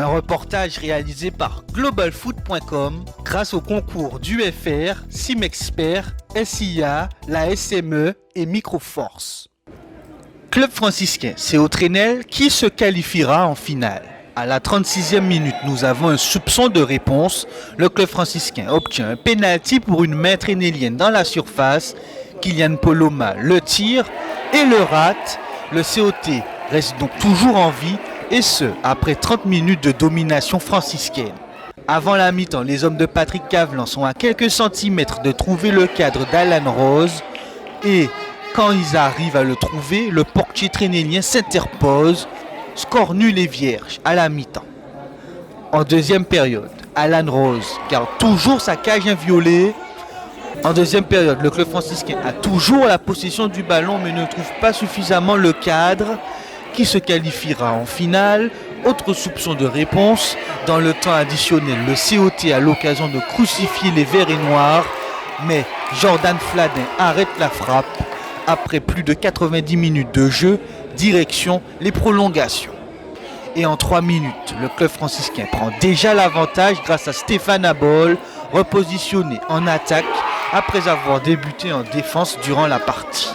Un reportage réalisé par globalfoot.com grâce au concours d'UFR, Simexpert, SIA, la SME et Microforce. Club franciscain, c'est Autrenel qui se qualifiera en finale. À la 36e minute, nous avons un soupçon de réponse. Le club franciscain obtient un pénalty pour une main trénélienne dans la surface. Kylian Poloma le tire et le rate. Le COT reste donc toujours en vie, et ce, après 30 minutes de domination franciscaine. Avant la mi-temps, les hommes de Patrick Cavelan sont à quelques centimètres de trouver le cadre d'Alan Rose. Et quand ils arrivent à le trouver, le portier trénélien s'interpose. Score nul et vierge à la mi-temps. En deuxième période, Alan Rose garde toujours sa cage inviolée. En deuxième période, le club franciscain a toujours la possession du ballon mais ne trouve pas suffisamment le cadre qui se qualifiera en finale. Autre soupçon de réponse, dans le temps additionnel, le COT a l'occasion de crucifier les verts et noirs, mais Jordan Fladin arrête la frappe. Après plus de 90 minutes de jeu, direction les prolongations. Et en 3 minutes, le club franciscain prend déjà l'avantage grâce à Stéphane Abol, repositionné en attaque après avoir débuté en défense durant la partie.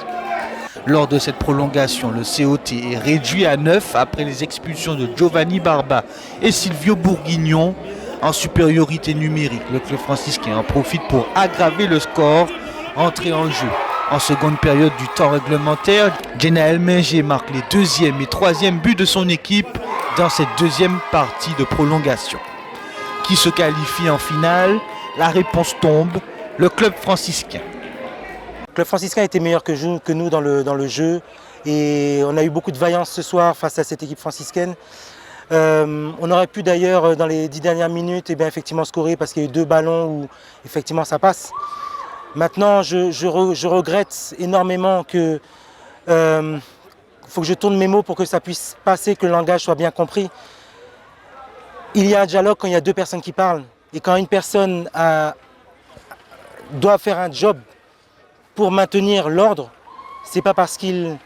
Lors de cette prolongation, le COT est réduit à 9 après les expulsions de Giovanni Barba et Silvio Bourguignon. En supériorité numérique, le club franciscain en profite pour aggraver le score. Entrée en jeu en seconde période du temps réglementaire, Jenaël Menger marque les deuxième et troisième buts de son équipe dans cette deuxième partie de prolongation. Qui se qualifie en finale? La réponse tombe, le club franciscain. Le club franciscain était meilleur que nous dans le jeu et on a eu beaucoup de vaillance ce soir face à cette équipe franciscaine. On aurait pu d'ailleurs dans les 10 dernières minutes effectivement scorer parce qu'il y a eu 2 ballons où effectivement ça passe. Maintenant je regrette énormément que faut que je tourne mes mots pour que ça puisse passer, que le langage soit bien compris. Il y a un dialogue quand il y a 2 personnes qui parlent et quand une personne doit faire un job pour maintenir l'ordre, c'est pas parce qu'il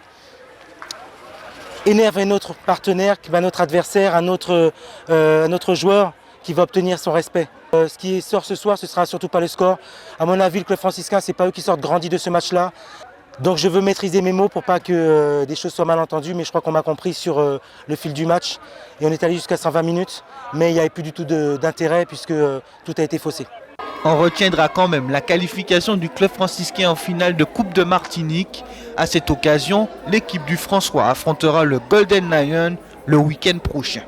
énerve un autre partenaire, notre adversaire, un autre joueur qui va obtenir son respect. Ce qui sort ce soir, ce sera surtout pas le score. À mon avis, le club franciscain, c'est pas eux qui sortent grandis de ce match-là. Donc je veux maîtriser mes mots pour pas que des choses soient mal entendues, mais je crois qu'on m'a compris sur le fil du match. Et on est allé jusqu'à 120 minutes, mais il n'y avait plus du tout d'intérêt puisque tout a été faussé. On retiendra quand même la qualification du club franciscain en finale de Coupe de Martinique. À cette occasion, l'équipe du François affrontera le Golden Lion le week-end prochain.